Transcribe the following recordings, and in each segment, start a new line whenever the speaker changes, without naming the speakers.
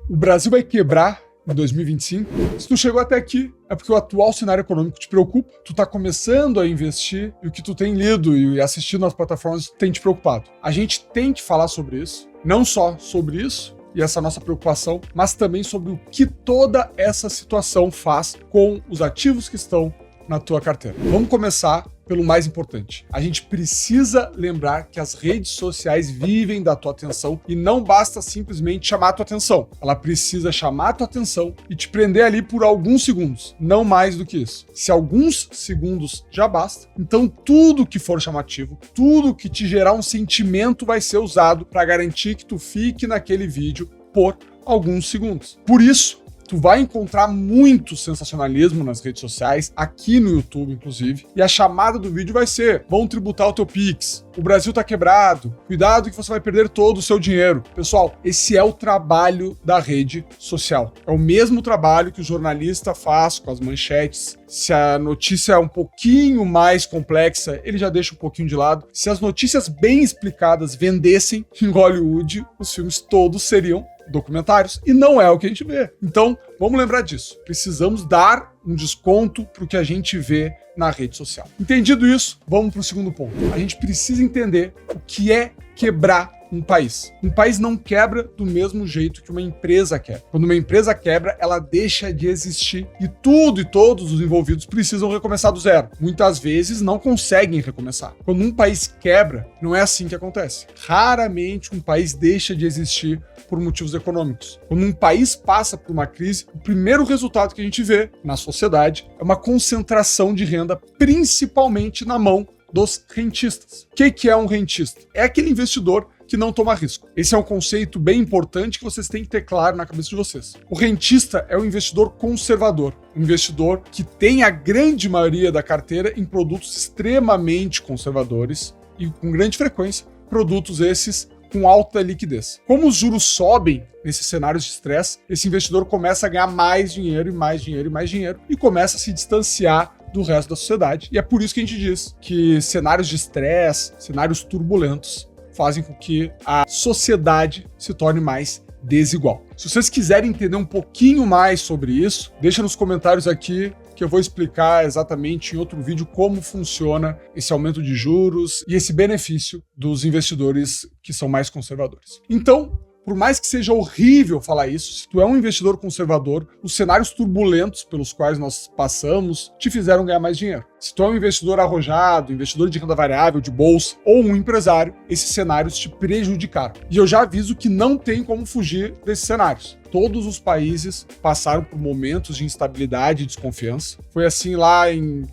O Brasil vai quebrar em 2025? Se tu chegou até aqui, é porque o atual cenário econômico te preocupa, tu tá começando a investir e o que tu tem lido e assistido nas plataformas tem te preocupado. A gente tem que falar sobre isso, não só sobre isso e essa nossa preocupação, mas também sobre o que toda essa situação faz com os ativos que estão na tua carteira. Vamos começar pelo mais importante. A gente precisa lembrar que as redes sociais vivem da tua atenção e não basta simplesmente chamar a tua atenção. Ela precisa chamar a tua atenção e te prender ali por alguns segundos, não mais do que isso. Se alguns segundos já basta, então tudo que for chamativo, tudo que te gerar um sentimento vai ser usado para garantir que tu fique naquele vídeo por alguns segundos. Por isso, tu vai encontrar muito sensacionalismo nas redes sociais, aqui no YouTube, inclusive, e a chamada do vídeo vai ser: vão tributar o teu Pix, o Brasil tá quebrado, cuidado que você vai perder todo o seu dinheiro. Pessoal, esse é o trabalho da rede social. É o mesmo trabalho que o jornalista faz com as manchetes. Se a notícia é um pouquinho mais complexa, ele já deixa um pouquinho de lado. Se as notícias bem explicadas vendessem em Hollywood, os filmes todos seriam documentários, e não é o que a gente vê. Então, vamos lembrar disso. Precisamos dar um desconto para o que a gente vê na rede social. Entendido isso, vamos para o segundo ponto. A gente precisa entender o que é quebrar um país. Um país não quebra do mesmo jeito que uma empresa quebra. Quando uma empresa quebra, ela deixa de existir e tudo e todos os envolvidos precisam recomeçar do zero. Muitas vezes não conseguem recomeçar. Quando um país quebra, não é assim que acontece. Raramente um país deixa de existir por motivos econômicos. Quando um país passa por uma crise, o primeiro resultado que a gente vê na sociedade é uma concentração de renda, principalmente na mão dos rentistas. O que é um rentista? É aquele investidor que não toma risco. Esse é um conceito bem importante que vocês têm que ter claro na cabeça de vocês. O rentista é o investidor conservador, um investidor que tem a grande maioria da carteira em produtos extremamente conservadores e com grande frequência produtos esses com alta liquidez. Como os juros sobem nesses cenários de estresse, esse investidor começa a ganhar mais dinheiro e mais dinheiro e mais dinheiro e começa a se distanciar do resto da sociedade. E é por isso que a gente diz que cenários de estresse, cenários turbulentos, fazem com que a sociedade se torne mais desigual. Se vocês quiserem entender um pouquinho mais sobre isso, deixa nos comentários aqui que eu vou explicar exatamente em outro vídeo como funciona esse aumento de juros e esse benefício dos investidores que são mais conservadores. Então, por mais que seja horrível falar isso, se tu é um investidor conservador, os cenários turbulentos pelos quais nós passamos te fizeram ganhar mais dinheiro. Se tu é um investidor arrojado, investidor de renda variável, de bolsa, ou um empresário, esses cenários te prejudicaram. E eu já aviso que não tem como fugir desses cenários. Todos os países passaram por momentos de instabilidade e desconfiança. Foi assim lá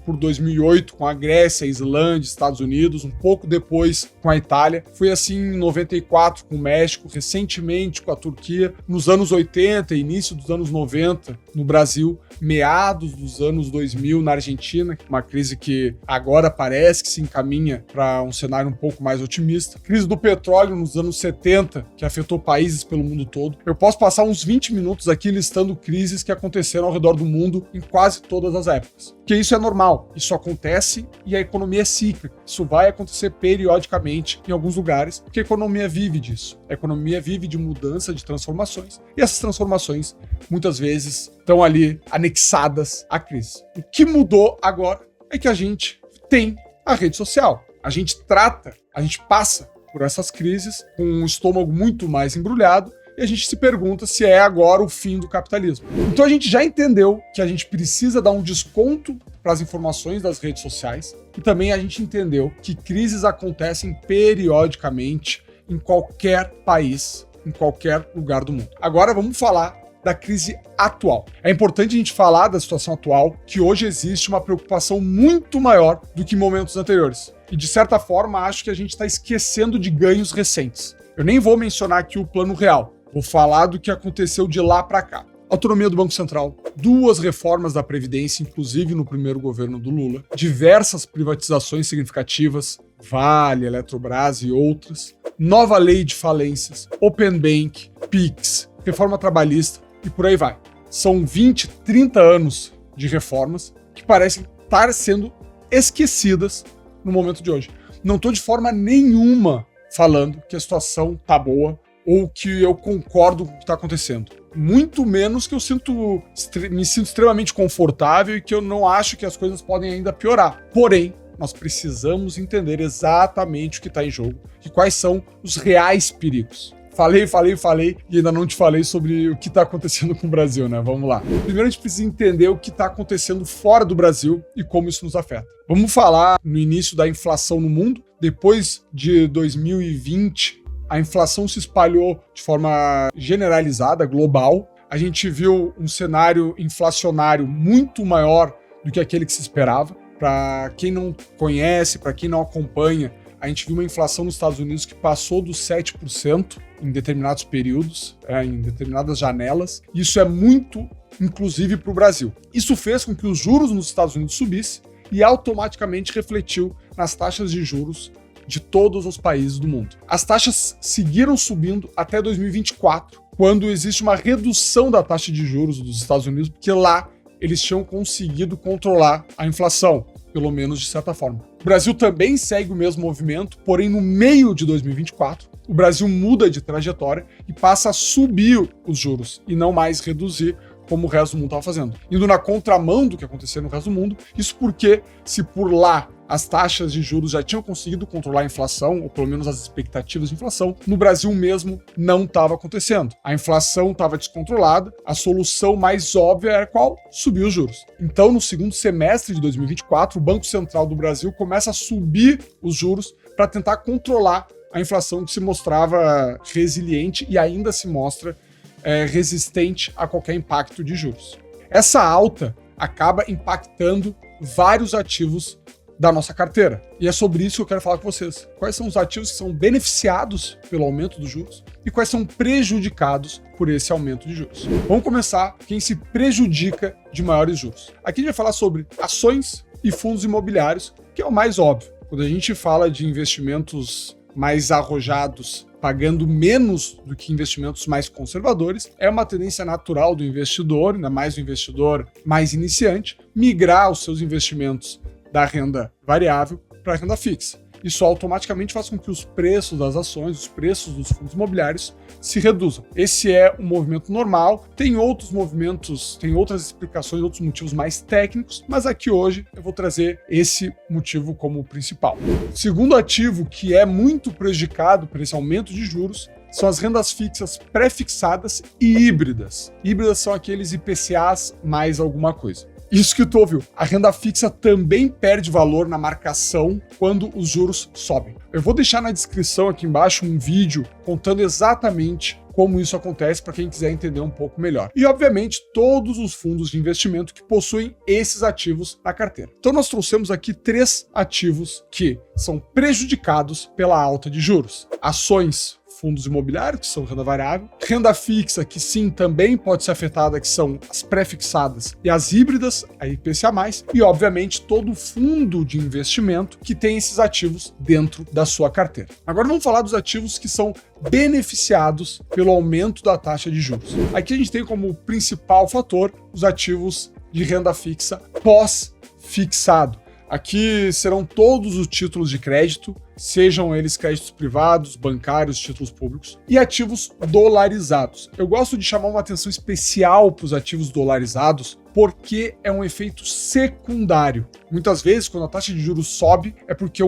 por 2008 com a Grécia, a Islândia, Estados Unidos, um pouco depois com a Itália. Foi assim em 94 com o México, recentemente com a Turquia, nos anos 80 e início dos anos 90 no Brasil, meados dos anos 2000 na Argentina, uma crise que agora parece que se encaminha para um cenário um pouco mais otimista. Crise do petróleo nos anos 70, que afetou países pelo mundo todo. Eu posso passar uns 20 minutos aqui listando crises que aconteceram ao redor do mundo em quase todas as épocas. Porque isso é normal, isso acontece e a economia é cíclica. Isso vai acontecer periodicamente em alguns lugares, porque a economia vive disso. A economia vive de mudança, de transformações, e essas transformações muitas vezes estão ali anexadas à crise. O que mudou agora é que a gente tem a rede social. A gente passa por essas crises com um estômago muito mais embrulhado e a gente se pergunta se é agora o fim do capitalismo. Então a gente já entendeu que a gente precisa dar um desconto para as informações das redes sociais e também a gente entendeu que crises acontecem periodicamente em qualquer país, em qualquer lugar do mundo. Agora vamos falar da crise atual. É importante a gente falar da situação atual, que hoje existe uma preocupação muito maior do que em momentos anteriores. E de certa forma, acho que a gente está esquecendo de ganhos recentes. Eu nem vou mencionar aqui o plano real, vou falar do que aconteceu de lá para cá. Autonomia do Banco Central, 2 reformas da Previdência, inclusive no primeiro governo do Lula, diversas privatizações significativas, Vale, Eletrobras e outras, nova lei de falências, Open Bank, Pix, reforma trabalhista e por aí vai. São 20, 30 anos de reformas que parecem estar sendo esquecidas no momento de hoje. Não estou de forma nenhuma falando que a situação tá boa ou que eu concordo com o que está acontecendo. muito menos que eu me sinto extremamente confortável e que eu não acho que as coisas podem ainda piorar. Porém, nós precisamos entender exatamente o que está em jogo e quais são os reais perigos. Falei e ainda não te falei sobre o que está acontecendo com o Brasil, né? Vamos lá. Primeiro a gente precisa entender o que está acontecendo fora do Brasil e como isso nos afeta. Vamos falar no início da inflação no mundo. Depois de 2020, a inflação se espalhou de forma generalizada, global. A gente viu um cenário inflacionário muito maior do que aquele que se esperava. Para quem não conhece, para quem não acompanha, a gente viu uma inflação nos Estados Unidos que passou dos 7% em determinados períodos, em determinadas janelas. Isso é muito, inclusive, para o Brasil. Isso fez com que os juros nos Estados Unidos subissem e automaticamente refletiu nas taxas de juros de todos os países do mundo. As taxas seguiram subindo até 2024, quando existe uma redução da taxa de juros dos Estados Unidos, porque lá eles tinham conseguido controlar a inflação, pelo menos de certa forma. O Brasil também segue o mesmo movimento, porém no meio de 2024, o Brasil muda de trajetória e passa a subir os juros e não mais reduzir, como o resto do mundo estava fazendo. Indo na contramão do que acontecia no resto do mundo, isso porque se por lá as taxas de juros já tinham conseguido controlar a inflação, ou pelo menos as expectativas de inflação, no Brasil mesmo não estava acontecendo. A inflação estava descontrolada, a solução mais óbvia era qual? Subir os juros. Então, no segundo semestre de 2024, o Banco Central do Brasil começa a subir os juros para tentar controlar a inflação que se mostrava resiliente e ainda se mostra resistente a qualquer impacto de juros. Essa alta acaba impactando vários ativos da nossa carteira. E é sobre isso que eu quero falar com vocês. Quais são os ativos que são beneficiados pelo aumento dos juros e quais são prejudicados por esse aumento de juros. Vamos começar quem se prejudica de maiores juros. Aqui a gente vai falar sobre ações e fundos imobiliários, que é o mais óbvio. Quando a gente fala de investimentos mais arrojados, pagando menos do que investimentos mais conservadores, é uma tendência natural do investidor, ainda mais o investidor mais iniciante, migrar os seus investimentos da renda variável para a renda fixa. Isso automaticamente faz com que os preços das ações, os preços dos fundos imobiliários se reduzam. Esse é um movimento normal, tem outros movimentos, tem outras explicações, outros motivos mais técnicos, mas aqui hoje eu vou trazer esse motivo como principal. O segundo ativo que é muito prejudicado por esse aumento de juros são as rendas fixas pré-fixadas e híbridas. Híbridas são aqueles IPCAs mais alguma coisa. Isso que tu ouviu. A renda fixa também perde valor na marcação quando os juros sobem. Eu vou deixar na descrição aqui embaixo um vídeo contando exatamente como isso acontece para quem quiser entender um pouco melhor. E, obviamente, todos os fundos de investimento que possuem esses ativos na carteira. Então, nós trouxemos aqui 3 ativos que são prejudicados pela alta de juros. Ações, fundos imobiliários, que são renda variável, renda fixa, que sim, também pode ser afetada, que são as pré-fixadas e as híbridas, a IPCA+, e obviamente todo fundo de investimento que tem esses ativos dentro da sua carteira. Agora vamos falar dos ativos que são beneficiados pelo aumento da taxa de juros. Aqui a gente tem como principal fator os ativos de renda fixa pós-fixado. Aqui serão todos os títulos de crédito, sejam eles créditos privados, bancários, títulos públicos, e ativos dolarizados. Eu gosto de chamar uma atenção especial para os ativos dolarizados, porque é um efeito secundário. Muitas vezes, quando a taxa de juros sobe, é porque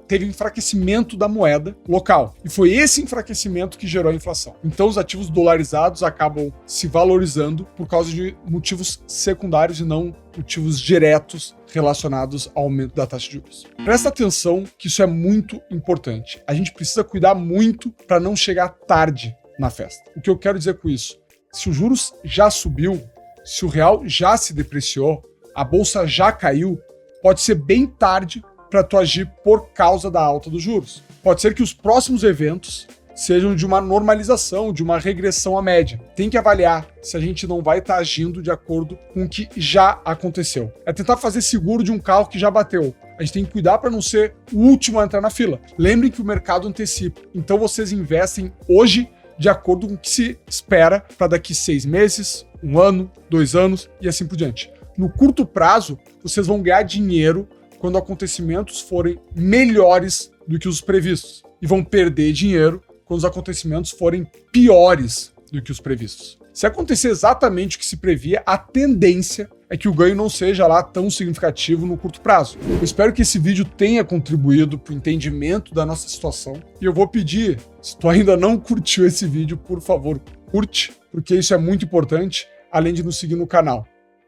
teve enfraquecimento da moeda local. E foi esse enfraquecimento que gerou a inflação. Então, os ativos dolarizados acabam se valorizando por causa de motivos secundários e não motivos diretos relacionados ao aumento da taxa de juros. Presta atenção que isso é muito importante. A gente precisa cuidar muito para não chegar tarde na festa. O que eu quero dizer com isso? Se os juros já subiu, se o real já se depreciou, a bolsa já caiu, pode ser bem tarde para tu agir por causa da alta dos juros. Pode ser que os próximos eventos sejam de uma normalização, de uma regressão à média. Tem que avaliar se a gente não vai estar agindo de acordo com o que já aconteceu. É tentar fazer seguro de um carro que já bateu. A gente tem que cuidar para não ser o último a entrar na fila. Lembrem que o mercado antecipa. Então vocês investem hoje de acordo com o que se espera para daqui 6 meses, 1 ano, 2 anos e assim por diante. No curto prazo, vocês vão ganhar dinheiro quando acontecimentos forem melhores do que os previstos e vão perder dinheiro quando os acontecimentos forem piores do que os previstos. Se acontecer exatamente o que se previa, a tendência é que o ganho não seja lá tão significativo no curto prazo. Eu espero que esse vídeo tenha contribuído para o entendimento da nossa situação. E eu vou pedir, se tu ainda não curtiu esse vídeo, por favor, curte, porque isso é muito importante, além de nos seguir no canal.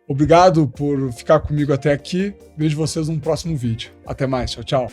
Obrigado por ficar comigo até aqui. Vejo vocês no próximo vídeo. Até mais. Tchau, tchau.